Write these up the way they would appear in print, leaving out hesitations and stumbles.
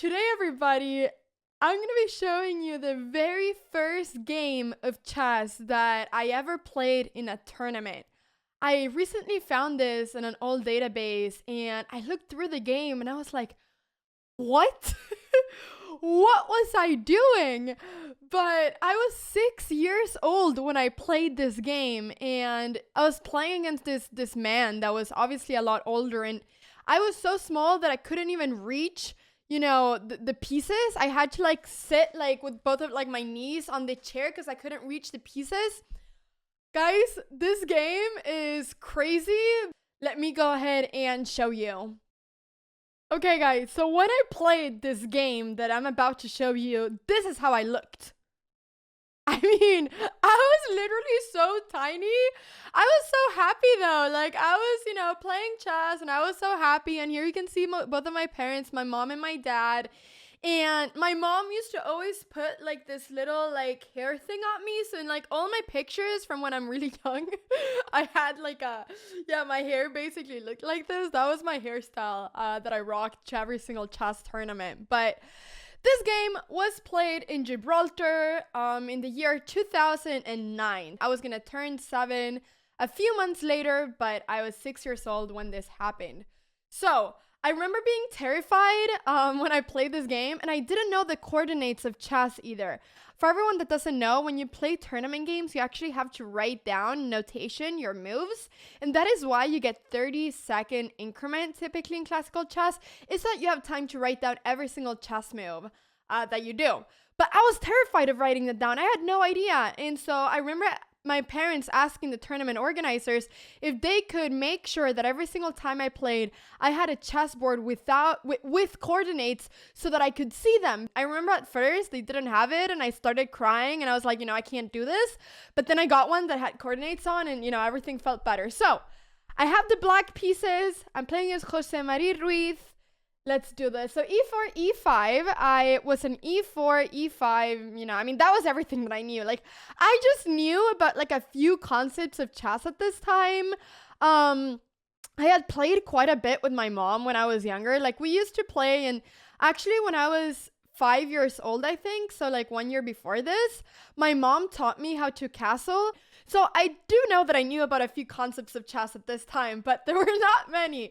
Today, everybody, I'm going to be showing you the very first game of chess that I ever played in a tournament. I recently found this in an old database and I looked through the game and I was like, what? What was I doing? But I was 6 years old when I played this game, and I was playing against this man that was obviously a lot older, and I was so small that I couldn't even reach, the pieces. I had to like sit like with both of like my knees on the chair because I couldn't reach the pieces. Guys, this game is crazy. Let me go ahead and show you. Okay, guys, so when I played this game that I'm about to show you, this is how I looked. I mean, I was literally so tiny. I was so happy though. Like, I was, playing chess and I was so happy. And here you can see both of my parents, my mom and my dad. And my mom used to always put like this little like hair thing on me. So in like all my pictures from when I'm really young, I had like my hair basically looked like this. That was my hairstyle that I rocked to every single chess tournament. But this game was played in Gibraltar in the year 2009. I was gonna turn 7 a few months later, but I was 6 years old when this happened. So I remember being terrified when I played this game, and I didn't know the coordinates of chess either. For everyone that doesn't know, when you play tournament games, you actually have to write down notation, your moves, and that is why you get 30-second increment typically in classical chess, is that you have time to write down every single chess move that you do. But I was terrified of writing that down. I had no idea, and so I remember my parents asking the tournament organizers if they could make sure that every single time I played, I had a chessboard with coordinates so that I could see them. I remember at first they didn't have it and I started crying and I was like, I can't do this. But then I got one that had coordinates on and, everything felt better. So I have the black pieces. I'm playing as Jose Marie Ruiz. Let's do this. So e4, e5, I was an e4, e5, that was everything that I knew. Like, I just knew about like a few concepts of chess at this time. I had played quite a bit with my mom when I was younger. Like, we used to play, and actually when I was 5 years old, I think, so like 1 year before this, my mom taught me how to castle. So I do know that I knew about a few concepts of chess at this time, but there were not many.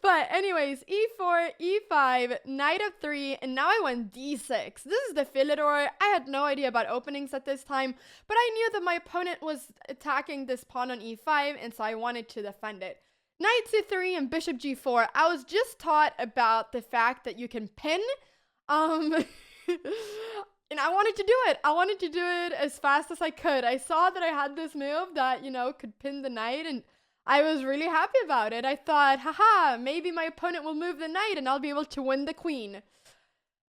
But anyways, e4, e5, knight of 3, and now I went d6. This is the Philidor. I had no idea about openings at this time, but I knew that my opponent was attacking this pawn on e5, and so I wanted to defend it. Knight c3 and bishop g4. I was just taught about the fact that you can pin. And I wanted to do it. I wanted to do it as fast as I could. I saw that I had this move that, could pin the knight, and I was really happy about it. I thought, haha, maybe my opponent will move the knight and I'll be able to win the queen.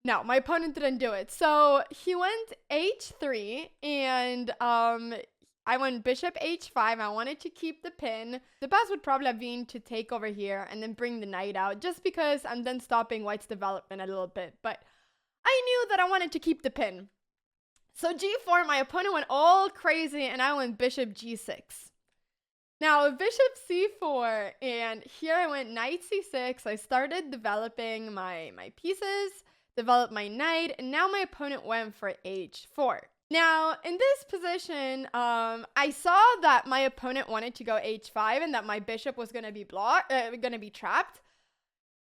No, my opponent didn't do it. So he went h3 and I went bishop h5. I wanted to keep the pin. The best would probably have been to take over here and then bring the knight out, just because I'm then stopping white's development a little bit. But I knew that I wanted to keep the pin. So g4, my opponent went all crazy and I went bishop g6. Now bishop c4, and here I went knight c6. I started developing my pieces, developed my knight, and now my opponent went for h4. Now in this position, I saw that my opponent wanted to go h5 and that my bishop was going to be trapped.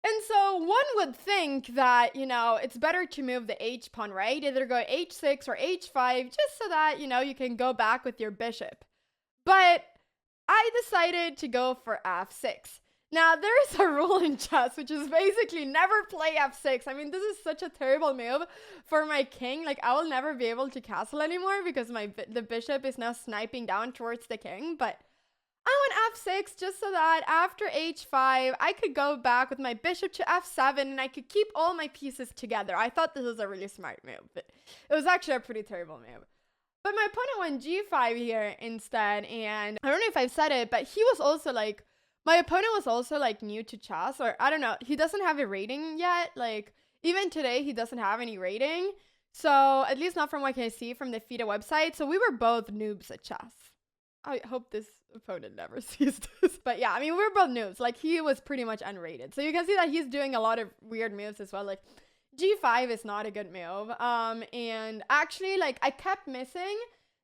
And so one would think that, it's better to move the h pawn, right? Either go h6 or h5, just so that, you can go back with your bishop. But I decided to go for f6. Now, there's a rule in chess, which is basically never play f6. I mean, this is such a terrible move for my king. Like, I will never be able to castle anymore because the bishop is now sniping down towards the king. But I went f6 just so that after h5, I could go back with my bishop to f7 and I could keep all my pieces together. I thought this was a really smart move, but it was actually a pretty terrible move. But my opponent went g5 here instead, and I don't know if I've said it, but he was also like, my opponent was also like new to chess, or I don't know, he doesn't have a rating yet. Like, even today, he doesn't have any rating. So, at least not from what I can see from the FIDE website. So, we were both noobs at chess. I hope this opponent never sees this. But yeah, I mean, we're both noobs. Like, he was pretty much unrated. So you can see that he's doing a lot of weird moves as well. Like, G5 is not a good move. And actually, like, I kept missing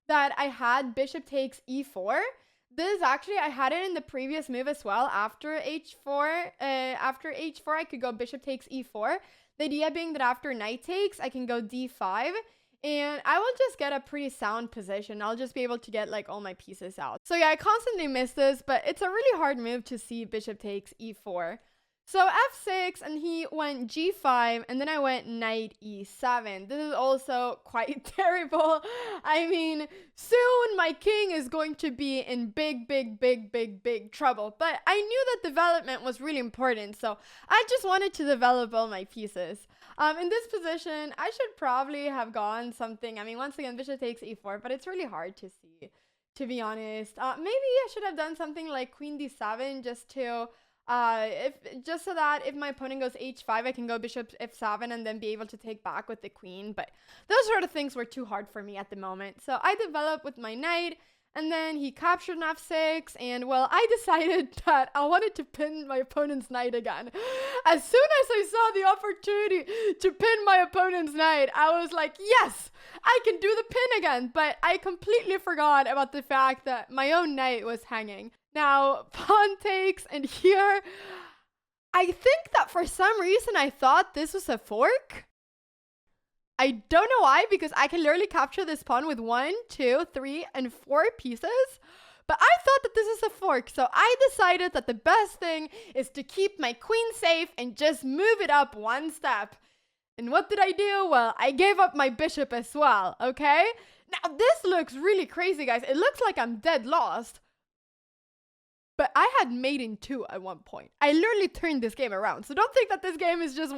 that I had bishop takes e4. This actually, I had it in the previous move as well. After h4, I could go bishop takes e4. The idea being that after knight takes, I can go d5. And I will just get a pretty sound position. I'll just be able to get like all my pieces out. So yeah, I constantly miss this, but it's a really hard move to see bishop takes e4. So f6, and he went g5, and then I went knight e7. This is also quite terrible. I mean, soon my king is going to be in big trouble. But I knew that development was really important, so I just wanted to develop all my pieces. In this position, I should probably have gone something. I mean, once again, bishop takes e4, but it's really hard to see, to be honest. Maybe I should have done something like queen d7 just to... just so that if my opponent goes h5, I can go bishop f7 and then be able to take back with the queen. But those sort of things were too hard for me at the moment. So I developed with my knight, and then he captured an f6, and well, I decided that I wanted to pin my opponent's knight again. As soon as I saw the opportunity to pin my opponent's knight, I was like, yes, I can do the pin again. But I completely forgot about the fact that my own knight was hanging. Now, pawn takes, and here, I think that for some reason I thought this was a fork. I don't know why, because I can literally capture this pawn with 1, 2, 3, and 4 pieces. But I thought that this is a fork, so I decided that the best thing is to keep my queen safe and just move it up one step. And what did I do? Well, I gave up my bishop as well, okay? Now, this looks really crazy, guys. It looks like I'm dead lost. But I had mate in 2 at one point. I literally turned this game around. So don't think that this game is just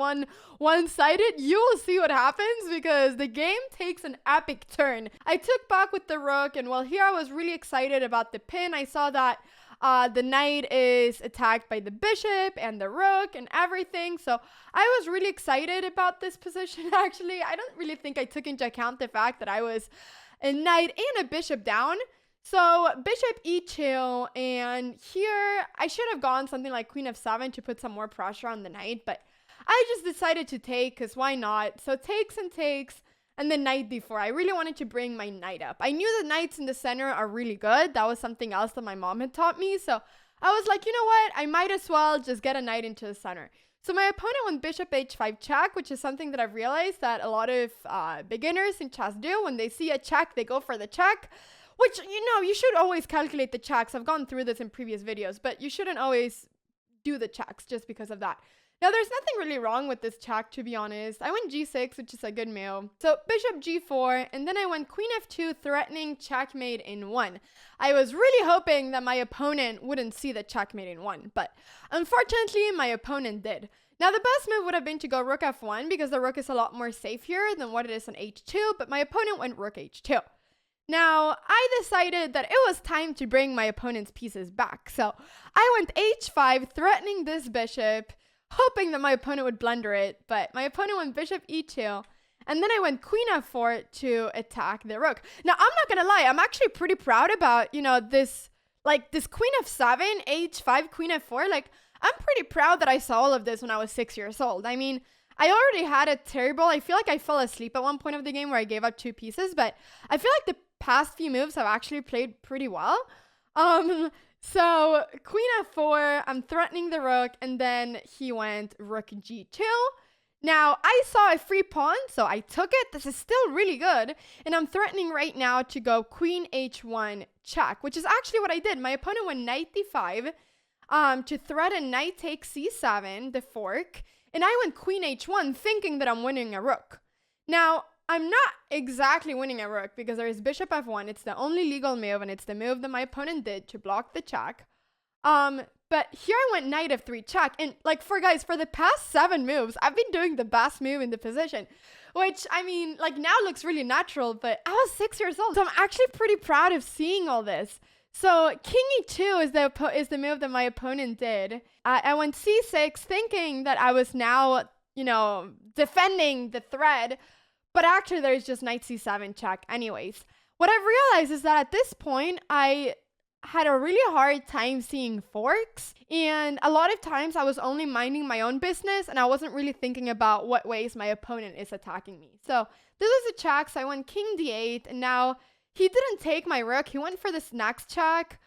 one-sided. You will see what happens, because the game takes an epic turn. I took back with the rook, and well, here I was really excited about the pin. I saw that the knight is attacked by the bishop and the rook and everything. So I was really excited about this position, actually. I don't really think I took into account the fact that I was a knight and a bishop down. So bishop e2, and here I should have gone something like queen f7 to put some more pressure on the knight, but I just decided to take, because why not? So takes and takes, and then knight d4. I really wanted to bring my knight up. I knew the knights in the center are really good. That was something else that my mom had taught me. So I was like, you know what? I might as well just get a knight into the center. So my opponent went bishop h5 check, which is something that I've realized that a lot of beginners in chess do. When they see a check, they go for the check. Which, you know, you should always calculate the checks. I've gone through this in previous videos, but you shouldn't always do the checks just because of that. Now, there's nothing really wrong with this check, to be honest. I went g6, which is a good move. So bishop g4, and then I went queen f2, threatening checkmate in 1. I was really hoping that my opponent wouldn't see the checkmate in 1, but unfortunately, my opponent did. Now, the best move would have been to go rook f1, because the rook is a lot more safe here than what it is on h2, but my opponent went rook h2. Now, I decided that it was time to bring my opponent's pieces back. So I went h5, threatening this bishop, hoping that my opponent would blunder it. But my opponent went bishop e2. And then I went queen f4 to attack the rook. Now, I'm not going to lie. I'm actually pretty proud about, you know, this queen f7, h5, queen f4. Like, I'm pretty proud that I saw all of this when I was 6 years old. I mean, I already had a terrible... I feel like I fell asleep at one point of the game where I gave up 2 pieces. But I feel like the past few moves have actually played pretty well. So queen f4, I'm threatening the rook, and then he went rook g2. Now, I saw a free pawn, so I took it. This is still really good. And I'm threatening right now to go queen h1 check, which is actually what I did. My opponent went knight d5 to threaten knight takes c7, the fork. And I went queen h1 thinking that I'm winning a rook. Now, I'm not exactly winning a rook because there is bishop f1. It's the only legal move, and it's the move that my opponent did to block the check. But here I went knight f3 check. And like for the past 7 moves, I've been doing the best move in the position. Which, I mean, like now looks really natural, but I was 6 years old. So I'm actually pretty proud of seeing all this. So king e2 is the move that my opponent did. I went c6 thinking that I was now, you know, defending the thread. But actually, there's just knight c7 check anyways. What I've realized is that at this point, I had a really hard time seeing forks, and a lot of times I was only minding my own business and I wasn't really thinking about what ways my opponent is attacking me. So this is a check, so I went king d8, and now he didn't take my rook. He went for this next check,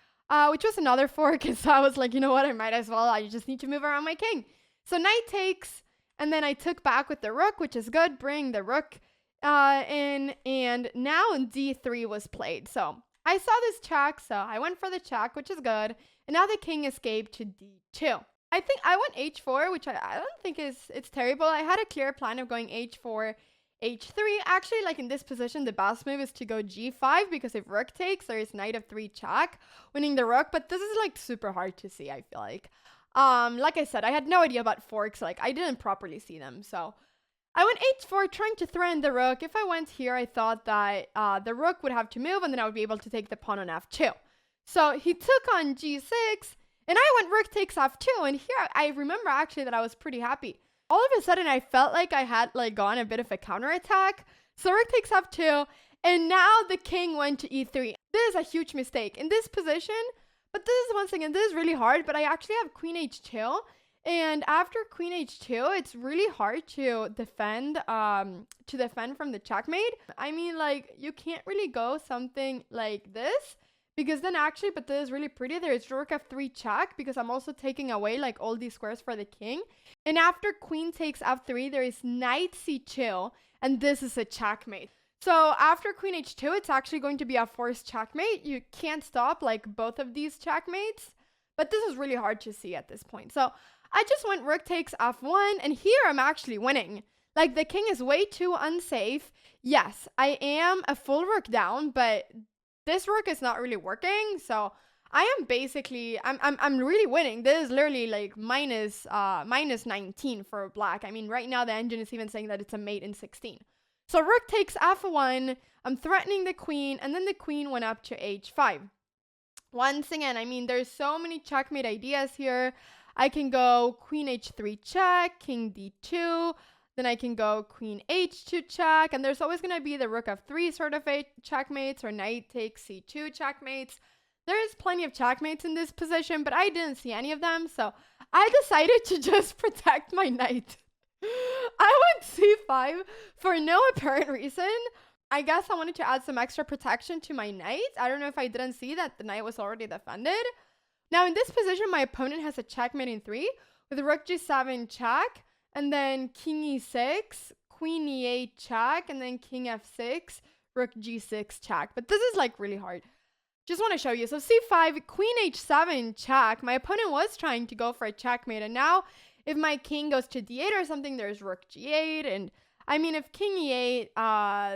which was another fork, and so I was like, you know what, I might as well. I just need to move around my king. So knight takes, and then I took back with the rook, which is good, bring the rook in, and now d3 was played. So I saw this check, so I went for the check, which is good, and now the king escaped to d2. I think I went h4, which I don't think it's terrible. I had a clear plan of going h4, h3. Actually, like in this position, the best move is to go g5, because if rook takes, there is knight of 3 check, winning the rook, but this is like super hard to see, I feel like. Like I said, I had no idea about forks, like I didn't properly see them, so I went h4, trying to threaten the rook. If I went here, I thought that the rook would have to move, and then I would be able to take the pawn on f2. So he took on g6, and I went rook takes f2, and here I remember actually that I was pretty happy. All of a sudden, I felt like I had like gone a bit of a counterattack. So rook takes f2, and now the king went to e3. This is a huge mistake in this position, but this is, once again, this is really hard, but I actually have queen h2. And after queen h2, it's really hard to defend from the checkmate. I mean, like, you can't really go something like this, because then actually, but this is really pretty. There's rook f3 check, because I'm also taking away like all these squares for the king. And after queen takes f3, there is knight c2, and this is a checkmate. So after queen h2, it's actually going to be a forced checkmate. You can't stop like both of these checkmates, but this is really hard to see at this point. So I just went rook takes f1, and here I'm actually winning. Like, the king is way too unsafe. Yes, I am a full rook down, but this rook is not really working. So I am basically, I'm really winning. This is literally like minus 19 for black. I mean, right now the engine is even saying that it's a mate in 16. So rook takes f1. I'm threatening the queen, and then the queen went up to h5. Once again, I mean, there's so many checkmate ideas here. I can go queen h3 check, king d2, then I can go queen h2 check, and there's always going to be the rook f3 sort of checkmates, or knight takes c2 checkmates. There's plenty of checkmates in this position, but I didn't see any of them, so I decided to just protect my knight. I went c5 for no apparent reason. I guess I wanted to add some extra protection to my knight. I don't know if I didn't see that the knight was already defended. Now, in this position, my opponent has a checkmate in 3 with rook g7 check, and then king e6, queen e8 check, and then king f6, rook g6 check. But this is like really hard. Just want to show you. So c5, queen h7 check. My opponent was trying to go for a checkmate, and now if my king goes to d8 or something, there's rook g8, and I mean, if king e8,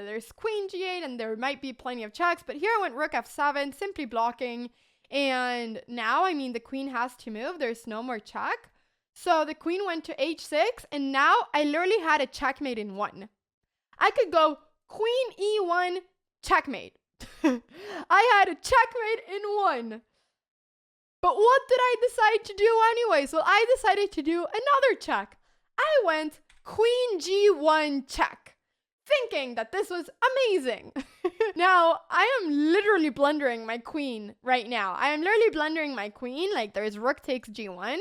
there's queen g8, and there might be plenty of checks, but here I went rook f7, simply blocking. And now, I mean, the queen has to move. There's no more check. So the queen went to h6, and now I literally had a checkmate in 1. I could go queen e1 checkmate. I had a checkmate in 1. But what did I decide to do anyways? Well, I decided to do another check. I went queen g1 check, thinking that this was amazing. Now, I am literally blundering my queen right now. I am literally blundering my queen. Like, there's rook takes g1,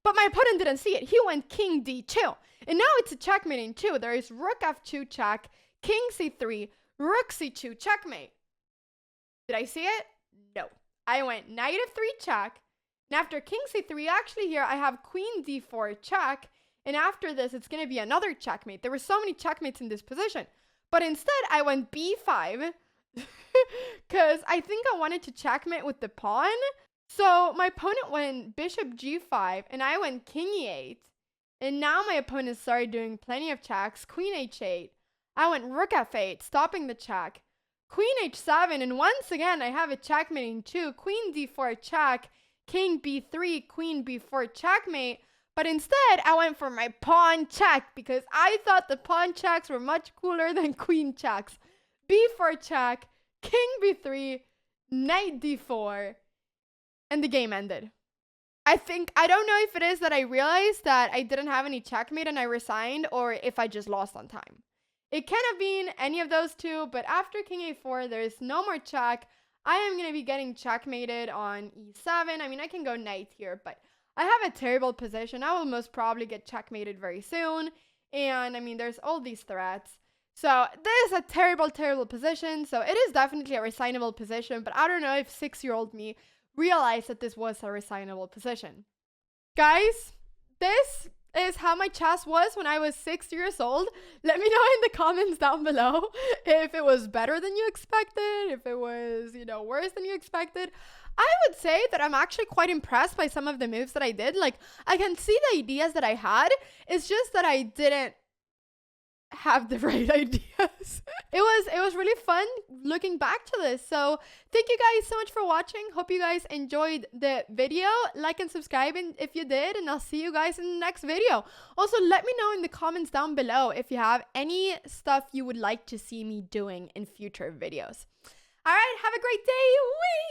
but my opponent didn't see it. He went king d2, and now it's a checkmate in 2. There is rook f2 check, king c3, rook c2 checkmate. Did I see it? No. I went knight f3 check, and after king c3, actually here I have queen d4 check, and after this, it's going to be another checkmate. There were so many checkmates in this position. But instead, I went b5 because I think I wanted to checkmate with the pawn. So my opponent went bishop g5, and I went king e8. And now my opponent started doing plenty of checks. Queen h8. I went rook f8, stopping the check. Queen h7, and once again, I have a checkmate in 2. Queen d4 check, king b3, queen b4 checkmate. But instead, I went for my pawn check, because I thought the pawn checks were much cooler than queen checks. b4 check, king b3, knight d4, and the game ended. I don't know if it is that I realized that I didn't have any checkmate and I resigned, or if I just lost on time. It can have been any of those two, but after king a4, there's no more check. I am going to be getting checkmated on e7. I mean, I can go knight here, but I have a terrible position. I will most probably get checkmated very soon. And I mean, there's all these threats. So this is a terrible, terrible position. So it is definitely a resignable position, but I don't know if 6-year-old me realized that this was a resignable position. Guys, this is how my chess was when I was 6 years old. Let me know in the comments down below if it was better than you expected, if it was, worse than you expected. I would say that I'm actually quite impressed by some of the moves that I did. Like, I can see the ideas that I had. It's just that I didn't have the right ideas. It was really fun looking back to this. So thank you guys so much for watching. Hope you guys enjoyed the video. Like and subscribe if you did, and I'll see you guys in the next video. Also, let me know in the comments down below if you have any stuff you would like to see me doing in future videos. All right, have a great day. Whee!